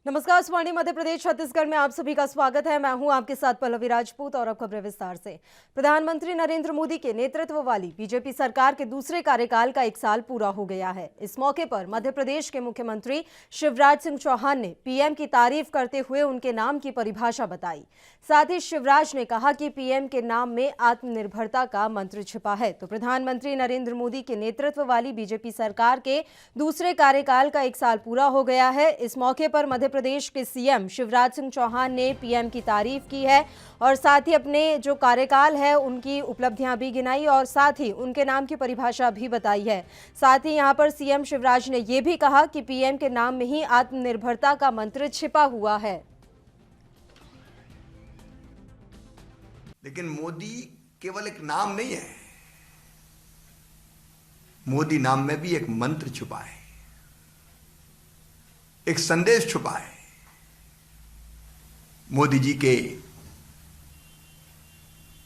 नमस्कार। स्वाणी मध्य प्रदेश छत्तीसगढ़ में आप सभी का स्वागत है। मैं हूं आपके साथ पल्लवी राजपूत और अब खबरें विस्तार से। प्रधानमंत्री नरेंद्र मोदी के नेतृत्व वाली बीजेपी सरकार के दूसरे कार्यकाल का 1 साल पूरा हो गया है। इस मौके पर मध्य प्रदेश के मुख्यमंत्री शिवराज सिंह चौहान ने पीएम की तारीफ करते हुए उनके नाम की परिभाषा बताई। साथ ही शिवराज ने कहा कि पीएम के नाम में आत्मनिर्भरता का मंत्र छिपा है। तो प्रधानमंत्री नरेंद्र मोदी के नेतृत्व वाली बीजेपी सरकार के दूसरे कार्यकाल का 1 साल पूरा हो गया है। इस मौके पर मध्य प्रदेश के सीएम शिवराज सिंह चौहान ने पीएम की तारीफ की है और साथ ही अपने जो कार्यकाल है उनकी उपलब्धियां भी गिनाई और साथ ही उनके नाम की परिभाषा भी बताई है। साथ ही यहां पर सीएम शिवराज ने यह भी कहा कि पीएम के नाम में ही आत्मनिर्भरता का मंत्र छिपा हुआ है। लेकिन मोदी केवल एक नाम नहीं है, मोदी नाम में भी एक मंत्र छुपा है, एक संदेश छुपा है। मोदी जी के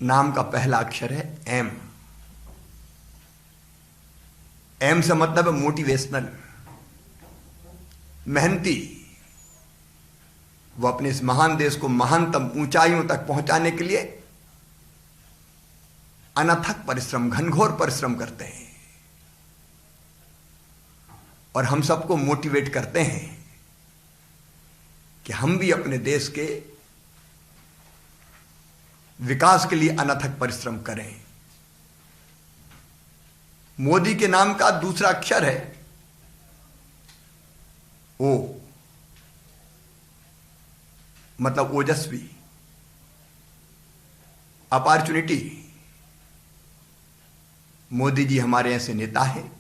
नाम का पहला अक्षर है एम। एम से मतलब है मोटिवेशनल, मेहनती। वो अपने इस महान देश को महानतम ऊंचाइयों तक पहुंचाने के लिए अनथक परिश्रम, घनघोर परिश्रम करते हैं और हम सबको मोटिवेट करते हैं कि हम भी अपने देश के विकास के लिए अनथक परिश्रम करें। मोदी के नाम का दूसरा अक्षर है ओ, मतलब ओजस्वी, अपॉर्चुनिटी। मोदी जी हमारे ऐसे नेता हैं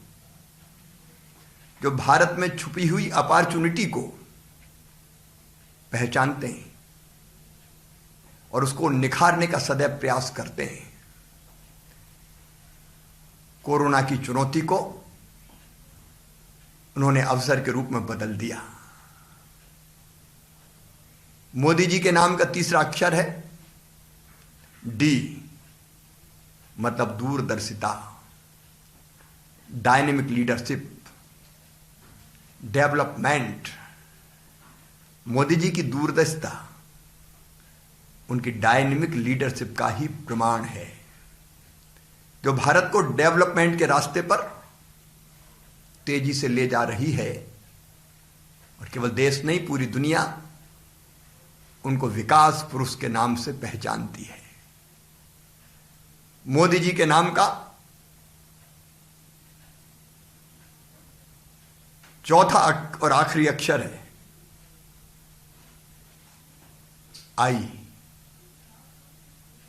जो भारत में छुपी हुई अपॉर्चुनिटी को पहचानते हैं और उसको निखारने का सदैव प्रयास करते हैं। कोरोना की चुनौती को उन्होंने अवसर के रूप में बदल दिया। मोदी जी के नाम का तीसरा अक्षर है डी, मतलब दूरदर्शिता, dynamic leadership, development. Modi ji की दूरदर्शिता उनकी डायनेमिक लीडरशिप का ही प्रमाण है, जो भारत को डेवलपमेंट के रास्ते पर तेजी से ले जा रही है। और केवल देश नहीं, पूरी दुनिया उनको विकास पुरुष के नाम से पहचानती है। मोदी जी के नाम का चौथा और आखिरी अक्षर है आई,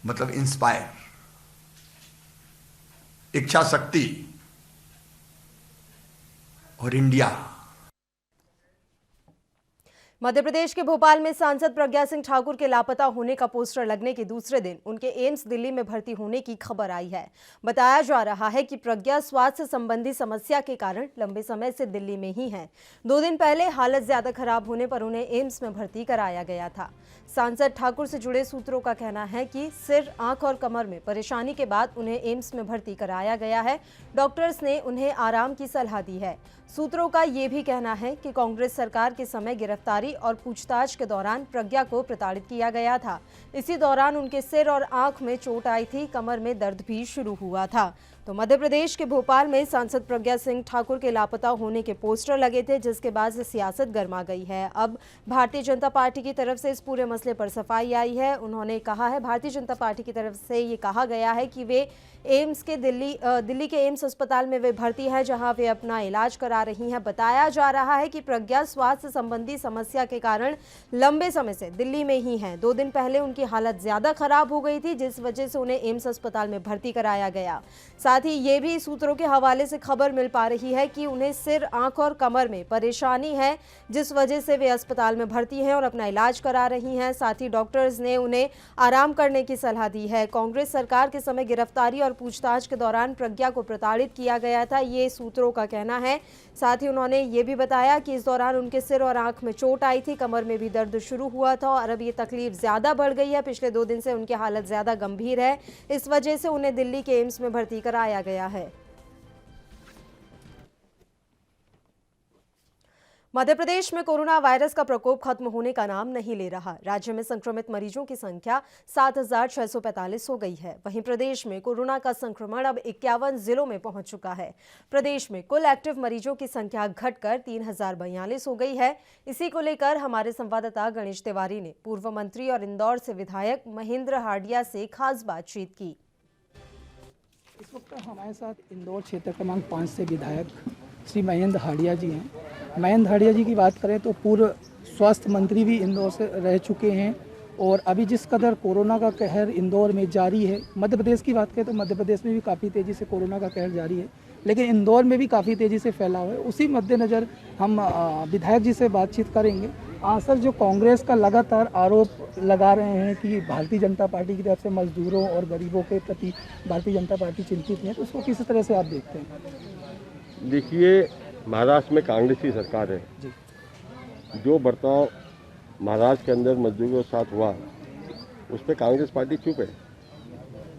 मतलब इंस्पायर, इच्छा शक्ति और इंडिया। मध्य प्रदेश के भोपाल में सांसद प्रज्ञा सिंह ठाकुर के लापता होने का पोस्टर लगने के दूसरे दिन उनके एम्स दिल्ली में भर्ती होने की खबर आई है। बताया जा रहा है कि प्रज्ञा स्वास्थ्य संबंधी समस्या के कारण लंबे समय से दिल्ली में ही हैं। 2 दिन पहले हालत ज्यादा खराब होने पर उन्हें एम्स में भर्ती कराया गया था। सांसद ठाकुर से जुड़े सूत्रों का कहना है कि सिर, आंख और कमर में परेशानी के बाद उन्हें एम्स में भर्ती कराया गया है। डॉक्टर्स ने उन्हें आराम की सलाह दी है। सूत्रों का ये भी कहना है कि कांग्रेस सरकार के समय गिरफ्तारी और पूछताछ के दौरान प्रज्ञा को प्रताड़ित किया गया था। इसी दौरान उनके सिर और आंख में चोट आई थी, कमर में दर्द भी शुरू हुआ था। तो मध्य प्रदेश के भोपाल में सांसद प्रज्ञा सिंह ठाकुर के लापता होने के पोस्टर लगे थे, जिसके बाद से सियासत गर्मा गई है। अब भारतीय जनता पार्टी की तरफ से इस पूरे मसले पर सफाई आई है। उन्होंने कहा है, भारतीय जनता पार्टी की तरफ से ये कहा गया है कि वे एम्स के दिल्ली के एम्स अस्पताल में वे भर्ती हैं, जहां वे अपना इलाज करा रही हैं। बताया जा रहा है कि प्रज्ञा स्वास्थ्य संबंधी समस्या के कारण लंबे समय से दिल्ली में ही हैं। 2 दिन पहले उनकी हालत ज्यादा खराब हो गई थी, जिस वजह से उन्हें एम्स अस्पताल में भर्ती कराया गया। साथ ही ये भी सूत्रों के हवाले से खबर मिल पा रही है कि उन्हें सिर, आंख और कमर में परेशानी है, जिस वजह से वे अस्पताल में भर्ती हैं और अपना इलाज करा रही हैं। साथ ही डॉक्टर्स ने उन्हें आराम करने की सलाह दी है। कांग्रेस सरकार के समय गिरफ्तारी और पूछताछ के दौरान प्रज्ञा को प्रताड़ित किया गया था, ये सूत्रों का कहना है। साथ ही उन्होंने ये भी बताया कि इस दौरान उनके सिर और आंख में चोट आई थी, कमर में भी दर्द शुरू हुआ था और अब ये तकलीफ ज्यादा बढ़ गई है। पिछले 2 दिन से उनकी हालत ज्यादा गंभीर है, इस वजह से उन्हें दिल्ली के एम्स में भर्ती कराया गया है। मध्य प्रदेश में कोरोना वायरस का प्रकोप खत्म होने का नाम नहीं ले रहा। राज्य में संक्रमित मरीजों की संख्या 7,645 हो गई है। वहीं प्रदेश में कोरोना का संक्रमण अब 51 जिलों में पहुंच चुका है। प्रदेश में कुल एक्टिव मरीजों की संख्या घटकर 3,042 हो गई है। इसी को लेकर हमारे संवाददाता गणेश तिवारी ने पूर्व मंत्री और इंदौर से विधायक महेंद्र हाडिया से खास बातचीत की। इस वक्त हमारे साथ इंदौर क्षेत्र क्रमांक 5 से विधायक श्री महेंद्र हाडिया जी हैं। महेंद्र हाडिया जी की बात करें तो पूर्व स्वास्थ्य मंत्री भी इंदौर से रह चुके हैं और अभी जिस कदर कोरोना का कहर इंदौर में जारी है, मध्य प्रदेश की बात करें तो मध्य प्रदेश में भी काफ़ी तेज़ी से कोरोना का कहर जारी है, लेकिन इंदौर में भी काफ़ी तेज़ी से फैलाव है। उसी मद्देनज़र हम विधायक जी से बातचीत करेंगे। सर, जो कांग्रेस का लगातार आरोप लगा रहे हैं कि भारतीय जनता पार्टी की तरफ से मजदूरों और गरीबों के प्रति भारतीय जनता पार्टी चिंतित है, तो उसको किस तरह से आप देखते हैं? देखिए, महाराष्ट्र में कांग्रेस की सरकार है। जो बर्ताव महाराष्ट्र के अंदर मजदूरों के साथ हुआ उस पर कांग्रेस पार्टी चुप है।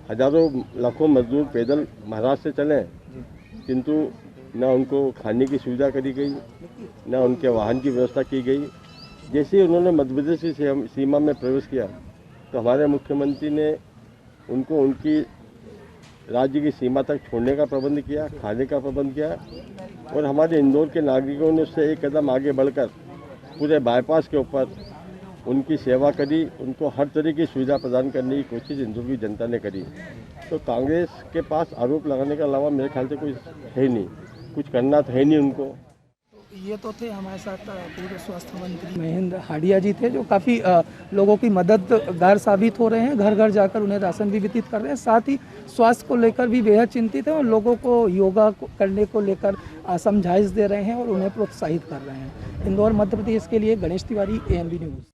हजारों लाखों मजदूर पैदल महाराष्ट्र से चले, किंतु न उनको खाने की सुविधा करी गई, न उनके वाहन की व्यवस्था की गई। जैसे ही उन्होंने मध्य प्रदेश की सीमा में प्रवेश किया तो हमारे मुख्यमंत्री ने उनको उनकी राज्य की सीमा तक छोड़ने का प्रबंध किया, खाने का प्रबंध किया, और हमारे इंदौर के नागरिकों ने उससे एक कदम आगे बढ़कर पूरे बाईपास के ऊपर उनकी सेवा करी, उनको हर तरह की सुविधा प्रदान करने की कोशिश इंदौर की जनता ने करी। तो कांग्रेस के पास आरोप लगाने के अलावा मेरे ख्याल से कुछ है नहीं, कुछ करना तो है नहीं उनको। ये तो थे हमारे साथ पूर्व स्वास्थ्य मंत्री महेंद्र हाडिया जी थे, जो काफ़ी लोगों की मददगार साबित हो रहे हैं। घर घर जाकर उन्हें राशन भी वितरित कर रहे हैं, साथ ही स्वास्थ्य को लेकर भी बेहद चिंतित हैं और लोगों को योगा करने को लेकर समझाइश दे रहे हैं और उन्हें प्रोत्साहित कर रहे हैं। इंदौर मध्य प्रदेश के लिए गणेश तिवारी, ANB न्यूज़।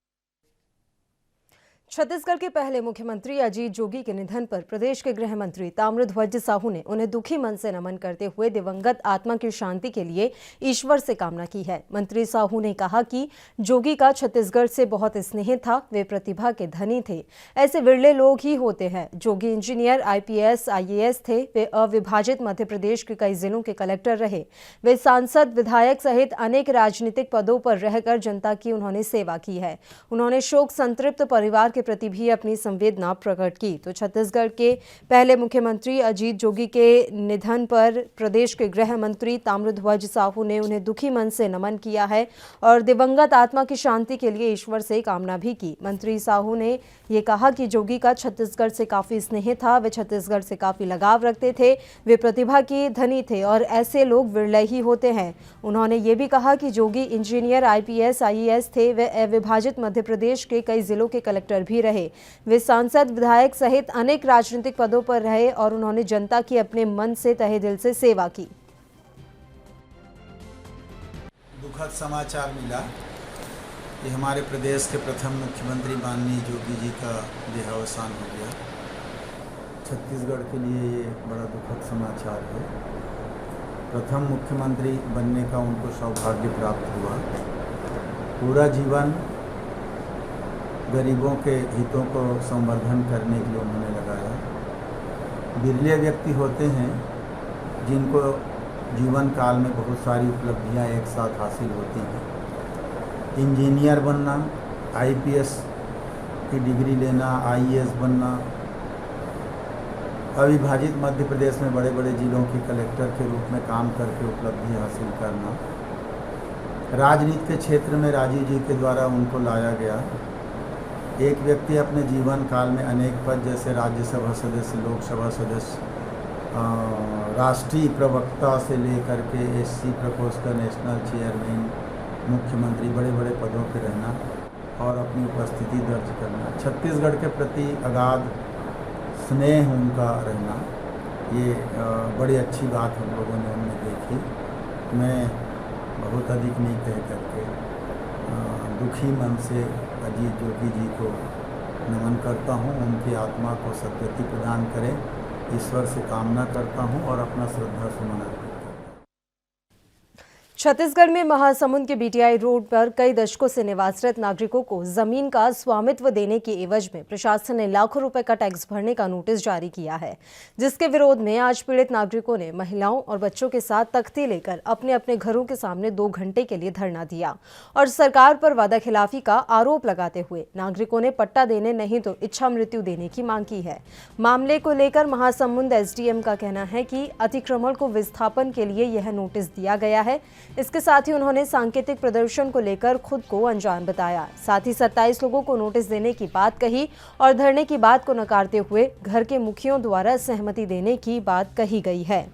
छत्तीसगढ़ के पहले मुख्यमंत्री अजीत जोगी के निधन पर प्रदेश के गृह मंत्री ताम्रध्वज साहू ने उन्हें दुखी मन से नमन करते हुए दिवंगत आत्मा की शांति के लिए ईश्वर से कामना की है। मंत्री साहू ने कहा कि जोगी का छत्तीसगढ़ से बहुत स्नेह था, वे प्रतिभा के धनी थे, ऐसे विरले लोग ही होते हैं। जोगी इंजीनियर, IPS, IAS थे। वे अविभाजित मध्य प्रदेश के कई जिलों के कलेक्टर रहे। वे सांसद, विधायक सहित अनेक राजनीतिक पदों पर रहकर जनता की उन्होंने सेवा की है। उन्होंने शोक संतृप्त परिवार के प्रति भी अपनी संवेदना प्रकट की। तो छत्तीसगढ़ के पहले मुख्यमंत्री अजीत जोगी के निधन पर प्रदेश के गृह मंत्री ताम्रध्वज साहू ने उन्हें दुखी मन से नमन किया है और दिवंगत आत्मा की शांति के लिए ईश्वर से कामना भी की। मंत्री साहू ने ये कहा कि जोगी का छत्तीसगढ़ से काफी स्नेह था, वे छत्तीसगढ़ से काफी लगाव रखते थे, वे प्रतिभा के धनी थे और ऐसे लोग विरले ही होते हैं। उन्होंने ये भी कहा कि जोगी इंजीनियर, IPS, IAS थे। वे अविभाजित मध्य प्रदेश के कई जिलों के कलेक्टर भी रहे। वे सांसद, विधायक सहित अनेक राजनीतिक पदों पर रहे और उन्होंने जनता की अपने मन से, तहे दिल से सेवा की। दुखद समाचार मिला कि हमारे प्रदेश के प्रथम मुख्यमंत्री माननीय जोगी जी का देहावसान हो गया। छत्तीसगढ़ के लिए ये बड़ा दुखद समाचार है। प्रथम मुख्यमंत्री बनने का उनको सौभाग्य प्राप्त हुआ। पूरा जीवन गरीबों के हितों को संवर्धन करने के लिए उन्होंने लगाया। बिरले व्यक्ति होते हैं जिनको जीवन काल में बहुत सारी उपलब्धियां एक साथ हासिल होती हैं। इंजीनियर बनना, IPS की डिग्री लेना, IAS बनना, अविभाजित मध्य प्रदेश में बड़े बड़े जिलों के कलेक्टर के रूप में काम करके उपलब्धि हासिल करना, राजनीति के क्षेत्र में राजीव जी के द्वारा उनको लाया गया। एक व्यक्ति अपने जीवन काल में अनेक पद, जैसे राज्यसभा सदस्य, लोकसभा सदस्य, राष्ट्रीय प्रवक्ता से लेकर के SC प्रकोष्ठ का नेशनल चेयरमैन, मुख्यमंत्री, बड़े बड़े पदों पर रहना और अपनी उपस्थिति दर्ज करना, छत्तीसगढ़ के प्रति अगाध स्नेह उनका रहना, ये बड़ी अच्छी बात हम लोगों ने उनमें देखी। मैं बहुत अधिक नहीं कह करके दुखी मन से अजीत जोगी जी को नमन करता हूँ। उनकी आत्मा को सद्गति प्रदान करें, ईश्वर से कामना करता हूँ और अपना श्रद्धा सुमन अर्पित करता हूँ। छत्तीसगढ़ में महासमुंद के बीटीआई रोड पर कई दशकों से निवासरत नागरिकों को जमीन का स्वामित्व देने के एवज में प्रशासन ने लाखों रुपए का टैक्स भरने का नोटिस जारी किया है, जिसके विरोध में आज पीड़ित नागरिकों ने महिलाओं और बच्चों के साथ तख्ती लेकर अपने अपने घरों के सामने 2 घंटे के लिए धरना दिया और सरकार पर वादाखिलाफी का आरोप लगाते हुए नागरिकों ने पट्टा देने नहीं तो इच्छा मृत्यु देने की मांग की है। मामले को लेकर महासमुंद एसडीएम का कहना है कि अतिक्रमण को विस्थापन के लिए यह नोटिस दिया गया है। इसके साथ ही उन्होंने सांकेतिक प्रदर्शन को लेकर खुद को अनजान बताया। साथ ही 27 लोगों को नोटिस देने की बात कही और धरने की बात को नकारते हुए घर के मुखियों द्वारा सहमति देने की बात कही गई है।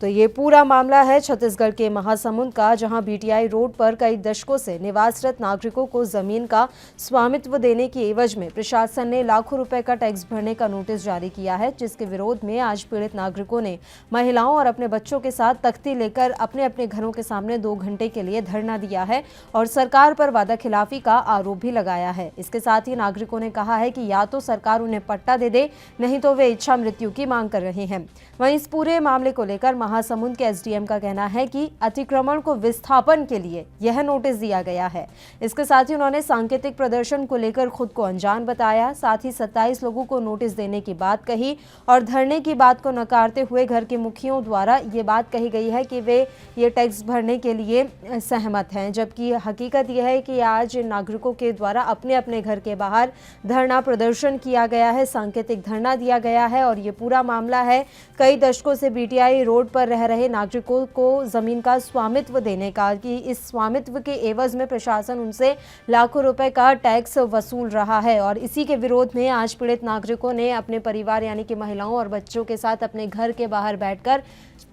तो ये पूरा मामला है छत्तीसगढ़ के महासमुंद का, जहां बीटीआई रोड पर कई दशकों से निवासरत नागरिकों को जमीन का स्वामित्व देने की एवज में प्रशासन ने लाखों रुपए का टैक्स भरने का नोटिस जारी किया है, जिसके विरोध में आज पीड़ित नागरिकों ने महिलाओं और अपने बच्चों के साथ तख्ती लेकर अपने अपने घरों के सामने 2 घंटे के लिए धरना दिया है और सरकार पर वादाखिलाफी का आरोप भी लगाया है। इसके साथ ही नागरिकों ने कहा है कि या तो सरकार उन्हें पट्टा दे दे, नहीं तो वे इच्छा मृत्यु की मांग कर रहे हैं। वहीं इस पूरे मामले को लेकर महासमुंद के एसडीएम का कहना है कि अतिक्रमण को विस्थापन के लिए यह नोटिस दिया गया है। इसके साथ ही उन्होंने सांकेतिक प्रदर्शन को लेकर खुद को अनजान बताया। साथ ही 27 लोगों को नोटिस देने की बात कही और धरने की बात को नकारते हुए घर के मुखियों द्वारा ये बात कही गई है कि वे ये टैक्स भरने के लिए सहमत हैं, जबकि हकीकत यह है कि आज नागरिकों के द्वारा अपने अपने घर के बाहर धरना प्रदर्शन किया गया है, सांकेतिक धरना दिया गया है और ये पूरा मामला है कई दशकों से बीटीआई रोड पर रह रहे नागरिकों को जमीन का स्वामित्व देने का, कि इस स्वामित्व के एवज में प्रशासन उनसे लाखों रुपए का टैक्स वसूल रहा है। और इसी के विरोध में आज पीड़ित नागरिकों ने अपने परिवार यानी कि महिलाओं और बच्चों के साथ अपने घर के बाहर बैठकर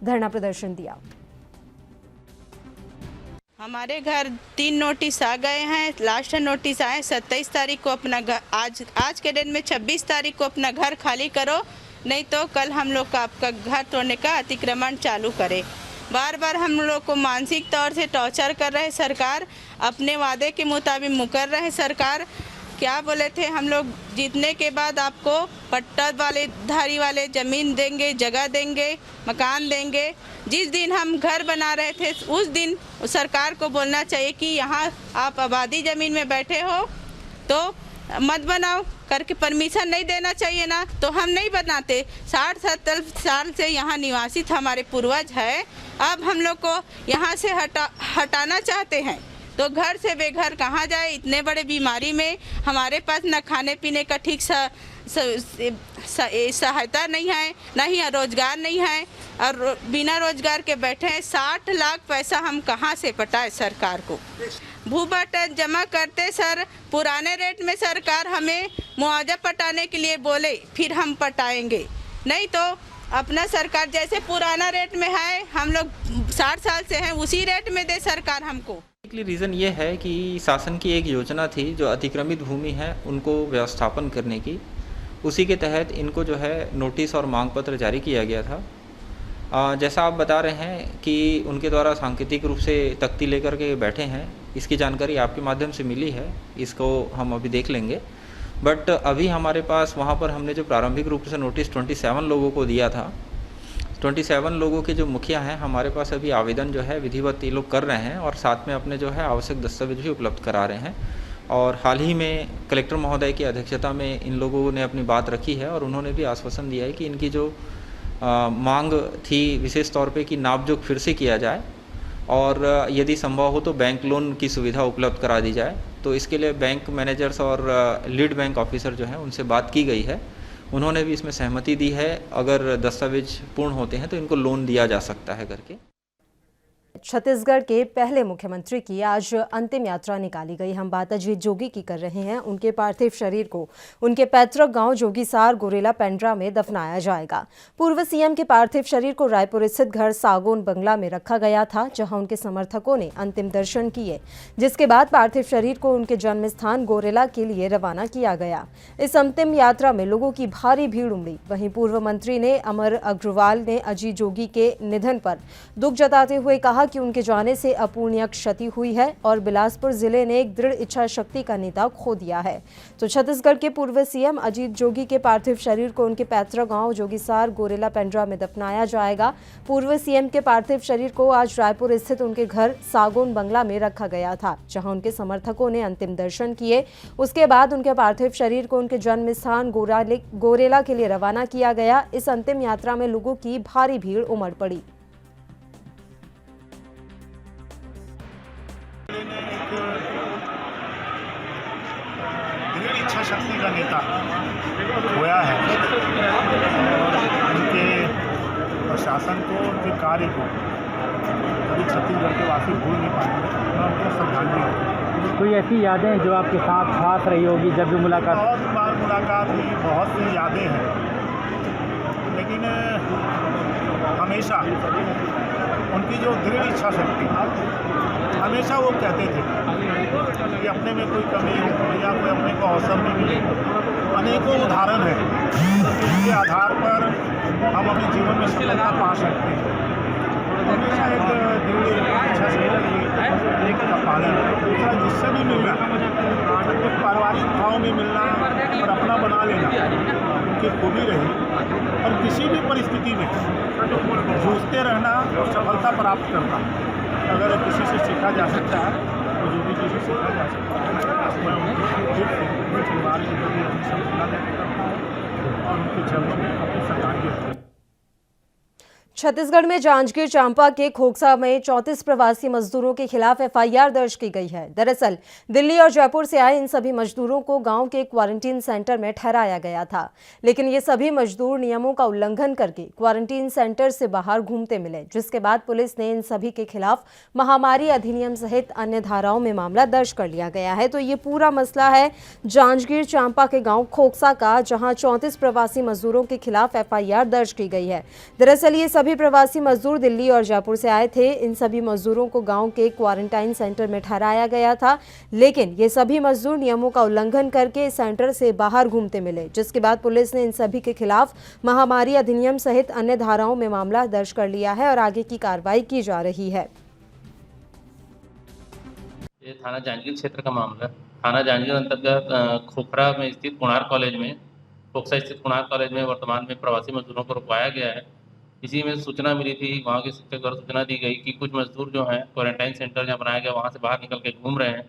धरना प्रदर्शन दिया। हमारे घर 3 नोटिस आ गए हैं। लास्ट नोटिस आए 27 तारीख को अपना घर, आज के दिन में 26 तारीख को अपना घर खाली करो, नहीं तो कल हम लोग का आपका घर तोड़ने का अतिक्रमण चालू करे। बार बार हम लोग को मानसिक तौर से टॉर्चर कर रहे सरकार, अपने वादे के मुताबिक मुकर रहे सरकार। क्या बोले थे, हम लोग जीतने के बाद आपको पट्टा वाले धारी वाले ज़मीन देंगे, जगह देंगे, मकान देंगे। जिस दिन हम घर बना रहे थे उस दिन सरकार को बोलना चाहिए कि यहाँ आप आबादी ज़मीन में बैठे हो तो मत बनाओ करके परमिशन नहीं देना चाहिए ना, तो हम नहीं बनाते। 60-70 साल से यहाँ निवासित हमारे पूर्वज है, अब हम लोग को यहाँ से हटाना चाहते हैं तो घर से बेघर कहाँ जाए। इतने बड़े बीमारी में हमारे पास न खाने पीने का ठीक सहायता नहीं है, ना ही रोजगार नहीं है और बिना रोजगार के बैठे हैं। 60 लाख पैसा हम कहाँ से पटाए सरकार को। भूबटा जमा करते सर, पुराने रेट में सरकार हमें मुआवजा पटाने के लिए बोले, फिर हम पटाएंगे, नहीं तो अपना सरकार जैसे पुराना रेट में है, हम लोग 60 साल से हैं उसी रेट में दे सरकार हमको। रीज़न ये है कि शासन की एक योजना थी जो अतिक्रमित भूमि है उनको व्यवस्थापन करने की, उसी के तहत इनको जो है नोटिस और मांग पत्र जारी किया गया था। जैसा आप बता रहे हैं कि उनके द्वारा सांकेतिक रूप से तख्ती लेकर के बैठे हैं, इसकी जानकारी आपके माध्यम से मिली है, इसको हम अभी देख लेंगे। बट अभी हमारे पास वहाँ पर हमने जो प्रारंभिक रूप से नोटिस 27 लोगों को दिया था, 27 लोगों के जो मुखिया हैं हमारे पास अभी आवेदन जो है विधिवत ये लोग कर रहे हैं और साथ में अपने जो है आवश्यक दस्तावेज भी उपलब्ध करा रहे हैं। और हाल ही में कलेक्टर महोदय की अध्यक्षता में इन लोगों ने अपनी बात रखी है और उन्होंने भी आश्वासन दिया है कि इनकी जो मांग थी विशेष तौर पे कि नापजोख फिर से किया जाए और यदि संभव हो तो बैंक लोन की सुविधा उपलब्ध करा दी जाए। तो इसके लिए बैंक मैनेजर्स और लीड बैंक ऑफिसर जो हैं उनसे बात की गई है, उन्होंने भी इसमें सहमति दी है। अगर दस्तावेज पूर्ण होते हैं तो इनको लोन दिया जा सकता है करके। छत्तीसगढ़ के पहले मुख्यमंत्री की आज अंतिम यात्रा निकाली गई। हम बात अजीत जोगी की कर रहे हैं। उनके पार्थिव शरीर को उनके पैतृक गांव जोगीसार गोरेला पेंड्रा में दफनाया जाएगा। पूर्व सीएम के पार्थिव शरीर को रायपुर स्थित घर सागौन बंगला में रखा गया था, जहां उनके समर्थकों ने अंतिम दर्शन किए, जिसके बाद पार्थिव शरीर को उनके जन्म स्थान गोरेला के लिए रवाना किया गया। इस अंतिम यात्रा में लोगों की भारी भीड़ उमड़ी। वहीं पूर्व मंत्री ने अमर अग्रवाल ने अजीत जोगी के निधन पर दुख जताते हुए कहा कहा कि उनके जाने से अपूर्णीय क्षति हुई है और बिलासपुर जिले ने एक दृढ़ इच्छा शक्ति का नेता खो दिया है। तो छत्तीसगढ़ के पूर्व सीएम अजीत जोगी के पार्थिव शरीर को उनके पैतृक गांव जोगीसार गोरेला पेंड्रा में दफनाया जाएगा। पूर्व सीएम के पार्थिव शरीर को आज रायपुर स्थित उनके घर सागौन बंगला में रखा गया था, जहां उनके समर्थकों ने अंतिम दर्शन किए। उसके बाद उनके पार्थिव शरीर को उनके जन्म स्थान गोरेला के लिए रवाना किया गया। इस अंतिम यात्रा में लोगों की भारी भीड़ उमड़ पड़ी। दृढ़ इच्छा शक्ति का नेता खोया है। उनके प्रशासन को, उनके कार्य को कभी छत्तीसगढ़ के वासी भूल नहीं पाएंगे। मैं उनको श्रद्धांजलि दूँ। कोई ऐसी यादें जो आपके साथ खास रही होगी जब भी मुलाकात? बहुत बार मुलाकात हुई, बहुत सी यादें हैं, लेकिन हमेशा उनकी जो दृढ़ इच्छा शक्ति, हमेशा वो कहते थे कि अपने में कोई कमी हो या कोई अपने को अवसर नहीं मिले। अनेकों उदाहरण हैं जिनके आधार पर हम अपने जीवन में सफलता पा सकते हैं। हमेशा एक दृढ़ इच्छा शक्ति का पालन, दूसरा जिससे भी मिलना, एक पारिवारिक भाव में मिलना और अपना बना लेना उनकी खूबी रही। और किसी भी परिस्थिति में जूझते रहना और सफलता प्राप्त करना अगर किसी से सीखा जा सकता है तो जो भी किसी से सीखा जा सकता है। मैं उनके परिवार के प्रति अपनी संवेदना व्यक्त करता हूँ और उनके चरणों में अपनी श्रद्धांजलि। छत्तीसगढ़ में जांजगीर चांपा के खोखसा में 34 प्रवासी मजदूरों के खिलाफ एफआईआर दर्ज की गई है। दरअसल दिल्ली और जयपुर से आए इन सभी मजदूरों को गांव के क्वारंटीन सेंटर में ठहराया गया था, लेकिन ये सभी मजदूर नियमों का उल्लंघन करके क्वारंटीन सेंटर से बाहर घूमते मिले, जिसके बाद पुलिस ने इन सभी के खिलाफ महामारी अधिनियम सहित अन्य धाराओं में मामला दर्ज कर लिया गया है। तो ये पूरा मसला है जांजगीर चांपा के गाँव खोखसा का, जहाँ 34 प्रवासी मजदूरों के खिलाफ एफआईआर दर्ज की गई है। दरअसल ये सभी प्रवासी मजदूर दिल्ली और जयपुर से आए थे। इन सभी मजदूरों को गांव के क्वारंटाइन सेंटर में ठहराया गया था, लेकिन ये सभी मजदूर नियमों का उल्लंघन करके सेंटर से बाहर घूमते मिले, जिसके बाद पुलिस ने इन सभी के खिलाफ महामारी अधिनियम सहित अन्य धाराओं में मामला दर्ज कर लिया है और आगे की कार्रवाई की जा रही है। ये थाना जांजगीर क्षेत्र का मामला। थाना जांजगीर अंतर्गत खोखरा में स्थित कुणार कॉलेज में, खोखसा स्थित कुणार कॉलेज में वर्तमान में प्रवासी मजदूरों को रुकवाया गया है। इसी में सूचना मिली थी, वहाँ के शिक्षक द्वारा सूचना दी गई कि कुछ मजदूर जो हैं क्वारंटाइन सेंटर जहाँ बनाया गया वहाँ से बाहर निकल के घूम रहे हैं।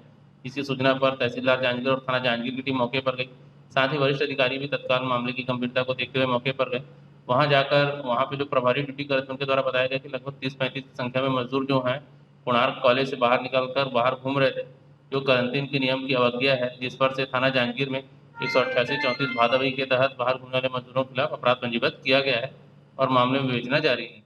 इसी सूचना पर तहसीलदार जांजगीर और थाना जांजगीर की टीम मौके पर गई। साथ ही वरिष्ठ अधिकारी भी तत्काल मामले की गंभीरता को देखते हुए मौके पर गए। वहाँ जाकर वहाँ पे जो प्रभारी ड्यूटी कर रहे थे उनके द्वारा बताया गया कि लगभग 30-35 की संख्या में मजदूर जो हैं कुणार कॉलेज से बाहर निकल बाहर घूम रहे थे, जो क्वारंटीन के नियम की अवज्ञा है, जिस पर से थाना जांजगीर में 188-34 भादवी के तहत बाहर घूमने वाले मजदूरों के खिलाफ अपराध पंजीबद्ध किया गया है और मामले में विवेचना जारी है।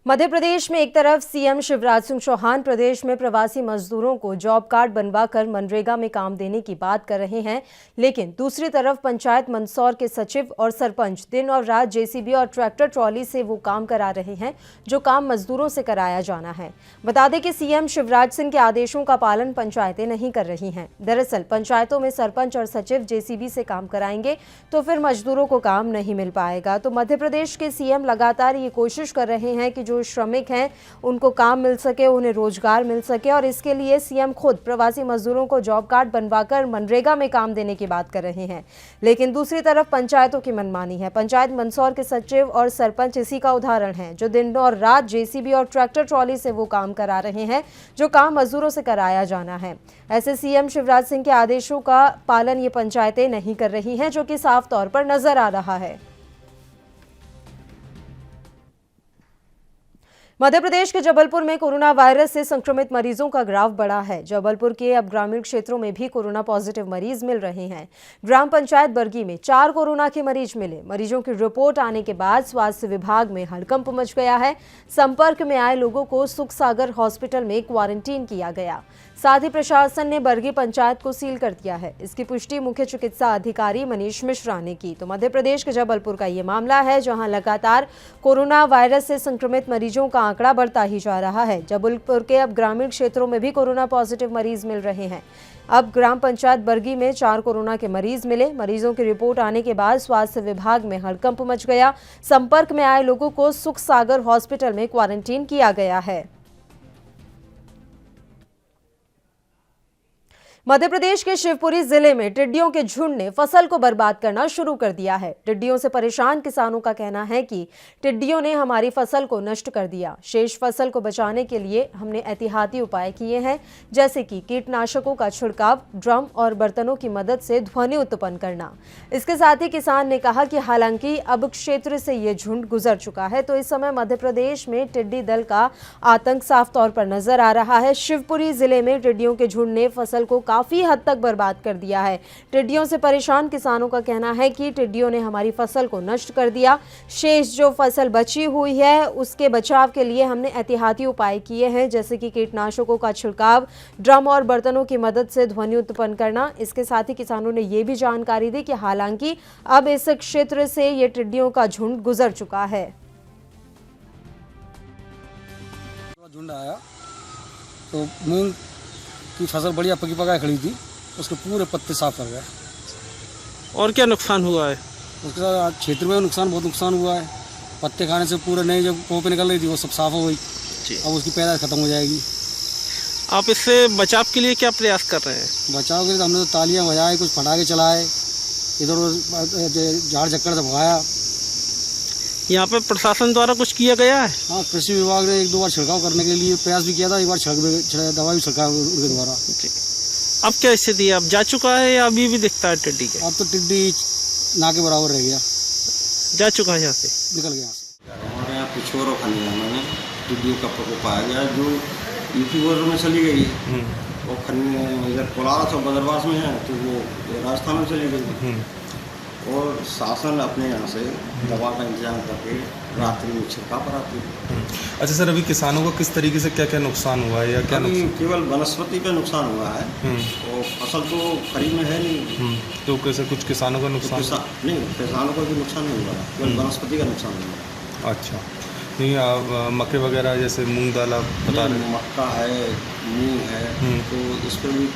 मध्य प्रदेश में एक तरफ सीएम शिवराज सिंह चौहान प्रदेश में प्रवासी मजदूरों को जॉब कार्ड बनवाकर मनरेगा में काम देने की बात कर रहे हैं, लेकिन दूसरी तरफ पंचायत मंदसौर के सचिव और सरपंच दिन और रात जेसीबी और ट्रैक्टर ट्रॉली से वो काम करा रहे हैं जो काम मजदूरों से कराया जाना है। बता दें कि सीएम शिवराज सिंह के आदेशों का पालन पंचायतें नहीं कर रही हैं। दरअसल पंचायतों में सरपंच और सचिव जेसीबी से काम कराएंगे तो फिर मजदूरों को काम नहीं मिल पाएगा। तो मध्य प्रदेश के सीएम लगातार ये कोशिश कर रहे हैं कि जो श्रमिक हैं उनको काम मिल सके, उन्हें रोजगार मिल सके, और इसके लिए सीएम खुद प्रवासी मजदूरों को जॉब कार्ड बनवाकर मनरेगा में काम देने की बात कर रहे हैं। लेकिन दूसरी तरफ पंचायतों की मनमानी है। पंचायत मंदसौर के सचिव और सरपंच इसी का उदाहरण है, जो दिन और रात जेसीबी और ट्रैक्टर ट्रॉली से वो काम करा रहे हैं जो काम मजदूरों से कराया जाना है। ऐसे सीएम शिवराज सिंह के आदेशों का पालन ये पंचायतें नहीं कर रही हैं, जो कि साफ तौर पर नजर आ रहा है। मध्य प्रदेश के जबलपुर में कोरोना वायरस से संक्रमित मरीजों का ग्राफ बढ़ा है। जबलपुर के अब ग्रामीण क्षेत्रों में भी कोरोना पॉजिटिव मरीज मिल रहे हैं। ग्राम पंचायत बरगी में 4 कोरोना के मरीज मिले। मरीजों की रिपोर्ट आने के बाद स्वास्थ्य विभाग में हड़कंप मच गया है। संपर्क में आए लोगों को सुखसागर हॉस्पिटल में क्वारंटीन किया गया। साथ ही प्रशासन ने बरगी पंचायत को सील कर दिया है। इसकी पुष्टि मुख्य चिकित्सा अधिकारी मनीष मिश्रा ने की। तो मध्य प्रदेश के जबलपुर का ये मामला है, जहां लगातार कोरोना वायरस से संक्रमित मरीजों का आंकड़ा बढ़ता ही जा रहा है। जबलपुर के अब ग्रामीण क्षेत्रों में भी कोरोना पॉजिटिव मरीज मिल रहे हैं। अब ग्राम पंचायत बरगी में 4 कोरोना के मरीज मिले। मरीजों की रिपोर्ट आने के बाद स्वास्थ्य विभाग में हड़कंप मच गया। संपर्क में आए लोगों को सुख सागर हॉस्पिटल में क्वारंटीन किया गया है। मध्य प्रदेश के शिवपुरी जिले में टिड्डियों के झुंड ने फसल को बर्बाद करना शुरू कर दिया है। टिड्डियों से परेशान किसानों का कहना है कि टिड्डियों ने हमारी फसल को नष्ट कर दिया। शेष फसल को बचाने के लिए हमने एहतियाती उपाय किए हैं, जैसे कि कीटनाशकों का छिड़काव, ड्रम और बर्तनों की मदद से ध्वनि उत्पन्न करना। इसके साथ ही किसान ने कहा कि हालांकि अब क्षेत्र से ये झुंड गुजर चुका है, तो इस समय मध्य प्रदेश में टिड्डी दल का आतंक साफ तौर पर नजर आ रहा है। शिवपुरी जिले में टिड्डियों के झुंड ने फसल को काफी हद तक बर्बाद कर दिया है। टिड्डियों से परेशान किसानों का कहना है कि टिड्डियों ने हमारी फसल को नष्ट कर दिया। शेष जो फसल बची हुई है उसके बचाव के लिए हमने एहतियाती उपाय किए हैं, जैसे कि कीटनाशकों का छिड़काव, ड्रम और बर्तनों की मदद से ध्वनि उत्पन्न करना। इसके साथ ही किसानों ने ये भी जानकारी दी कि हालांकि अब इस क्षेत्र से ये टिड्डियों का झुंड गुजर चुका है। झुंड आया तो मूंग की फसल बढ़िया पकी पकाई खड़ी थी, उसके पूरे पत्ते साफ कर गए। और क्या नुकसान हुआ है? उसके साथ क्षेत्र में नुकसान, बहुत नुकसान हुआ है। पत्ते खाने से पूरे नई जो कोपे निकल रही थी वो सब साफ हो गई। अब उसकी पैदावार खत्म हो जाएगी। आप इससे बचाव के लिए क्या प्रयास कर रहे हैं? बचाव के लिए तो हमने तो तालियां बजाई, कुछ पटाखे चलाए, इधर उधर झाड़ झक्कड़ से भगाया। यहाँ पे प्रशासन द्वारा कुछ किया गया है? हाँ, कृषि विभाग ने 1-2 बार छिड़काव करने के लिए प्रयास भी किया था। एक बार दवा भी छिड़का उनके द्वारा। अब क्या स्थिति है? अब जा चुका है या अभी भी दिखता है टिड्डी के? अब तो टिड्डी ना के बराबर रह गया, जा चुका है यहाँ से, निकल गया यहाँ से। हमारे यहाँ पिछोर खनिया में टिड्डियों का प्रकोप पाया गया, जो यूपी बॉर्डर में चली गई और खनिया इधर कोलार और बदरवास में है तो वो राजस्थान में चली गई। और शासन अपने यहाँ से दवा का इंतजाम करके रात्रि में छिड़काव कराती है। अच्छा सर, अभी किसानों को किस तरीके से क्या क्या नुकसान हुआ है या क्या अभी केवल वनस्पति पे नुकसान हुआ है और फसल तो खरीद में है नहीं। तो कैसे कुछ किसानों का नुकसान? नहीं, किसानों को भी नुकसान नहीं हुआ है, केवल वनस्पति का नुकसान हुआ है। अच्छा, नहीं मक्के वगैरह जैसे मूंग दाल आप बता रहे हैं? मक्का है, मूंग है, तो इस पर भी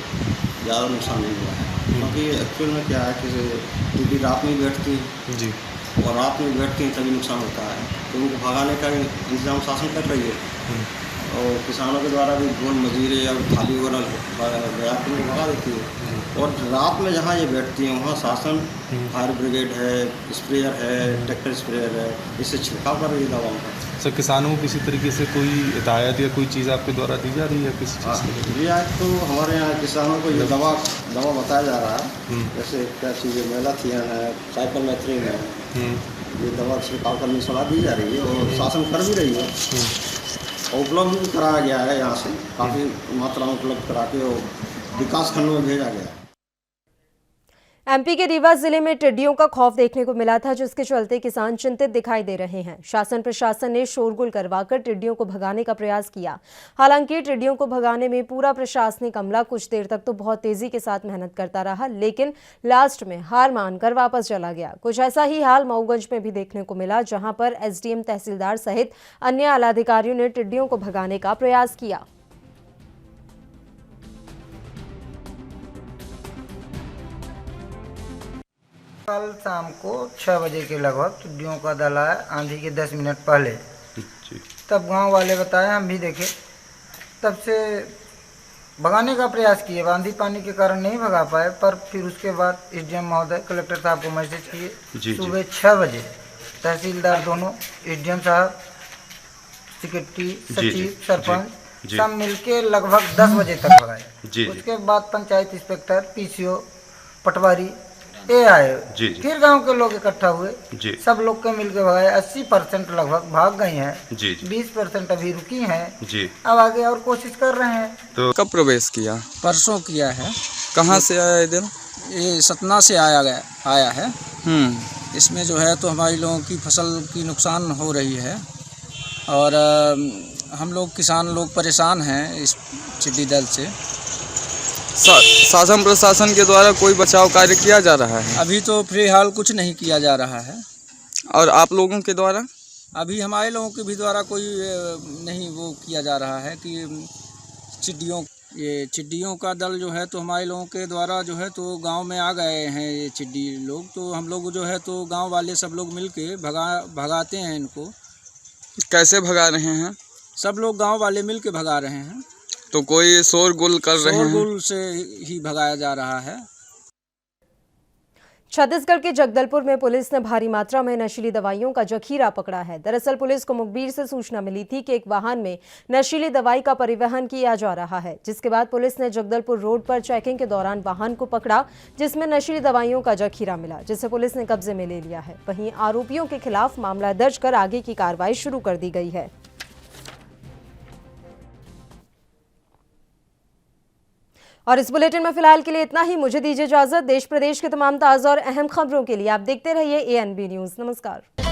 ज़्यादा नुकसान नहीं हुआ है। क्योंकि एक्चुअल में क्या है कि टिड्डी रात में बैठती जी, और रात में बैठती हैं तभी नुकसान होता है, तो उनको भगाने का इंतजाम शासन कर रही है। और किसानों के द्वारा भी ढोल मजीरे या थाली वगैरह लगा के भगा देती है। और रात में जहाँ ये बैठती हैं वहाँ शासन फायर ब्रिगेड है, स्प्रेयर है, ट्रैक्टर स्प्रेयर है, इससे छिड़काव कर रही है दवाओं का। सर, किसानों को किसी तरीके से कोई हिदायत या कोई चीज़ आपके द्वारा दी जा रही है किसी चीज़ की? रियायत तो हमारे यहाँ किसानों को ये दवा बताया जा रहा है, जैसे क्या चीज़ें मेलाथियन है, साइक्लोमेथ्रिन है, ये दवा छिड़काव करने की सलाह दी जा रही है और शासन कर भी रही है। उपलब्ध भी कराया गया है, यहाँ से काफ़ी मात्रा में उपलब्ध करा के और विकास खंडों में भेजा गया है। एमपी के रीवा जिले में टिड्डियों का खौफ देखने को मिला था, जिसके चलते किसान चिंतित दिखाई दे रहे हैं। शासन प्रशासन ने शोरगुल करवाकर टिड्डियों को भगाने का प्रयास किया। हालांकि टिड्डियों को भगाने में पूरा प्रशासनिक अमला कुछ देर तक तो बहुत तेजी के साथ मेहनत करता रहा, लेकिन लास्ट में हार मानकर वापस चला गया। कुछ ऐसा ही हाल मऊगंज में भी देखने को मिला, जहां पर एसडीएम, तहसीलदार सहित अन्य आलाधिकारियों ने टिड्डियों को भगाने का प्रयास किया। कल शाम को 6 बजे के लगभग टिड्डियों का दल आया, आंधी के 10 मिनट पहले। तब गांव वाले बताए, हम भी देखे, तब से भगाने का प्रयास किए। आंधी पानी के कारण नहीं भगा पाए, पर फिर उसके बाद एसडीएम महोदय कलेक्टर साहब को मैसेज किए। सुबह 6 बजे तहसीलदार दोनों, एसडीएम साहब, सेक्रेटरी, सचिव, सरपंच सब मिलके लगभग 10 बजे तक भगाए। उसके बाद पंचायत इंस्पेक्टर, पीसीओ, पटवारी ये आए। फिर गांव के लोग इकट्ठा हुए, सब लोग के मिलकर भगाए। 80% लगभग भाग गई हैं, 20% अभी रुकी हैं, अब आगे और कोशिश कर रहे हैं। तो कब प्रवेश किया? परसों किया है। कहाँ से आया इधर? ये सतना से आया है। इसमें जो है तो हमारी लोगों की फसल की नुकसान हो रही है और हम लोग किसान लोग परेशान हैं इस टिड्डी दल से। शासन प्रशासन के द्वारा कोई बचाव कार्य किया जा रहा है? अभी तो फिलहाल कुछ नहीं किया जा रहा है। और आप लोगों के द्वारा? अभी हमारे लोगों के भी द्वारा कोई नहीं वो किया जा रहा है कि चिड़ियों का दल जो है तो हमारे लोगों के द्वारा जो है तो गांव में आ गए हैं ये चिड़िया लोग, तो हम लोग जो है तो गांव वाले सब लोग मिलके भगाते हैं इनको। कैसे भगा रहे हैं? सब लोग गांव वाले मिलके भगा रहे हैं। तो कोई शोरगुल कर रहे हैं? शोरगुल से ही भगाया जा रहा है। छत्तीसगढ़ के जगदलपुर में पुलिस ने भारी मात्रा में नशीली दवाइयों का जखीरा पकड़ा है। दरअसल पुलिस को मुखबिर से सूचना मिली थी कि एक वाहन में नशीली दवाई का परिवहन किया जा रहा है, जिसके बाद पुलिस ने जगदलपुर रोड पर चेकिंग के दौरान वाहन को पकड़ा, जिसमें नशीली दवाइयों का जखीरा मिला, जिसे पुलिस ने कब्जे में ले लिया है। वहीं आरोपियों के खिलाफ मामला दर्ज कर आगे की कार्रवाई शुरू कर दी गई है। और इस बुलेटिन में फिलहाल के लिए इतना ही। मुझे दीजिए इजाजत। देश प्रदेश के तमाम ताज़ा और अहम खबरों के लिए आप देखते रहिए ANB न्यूज़। नमस्कार।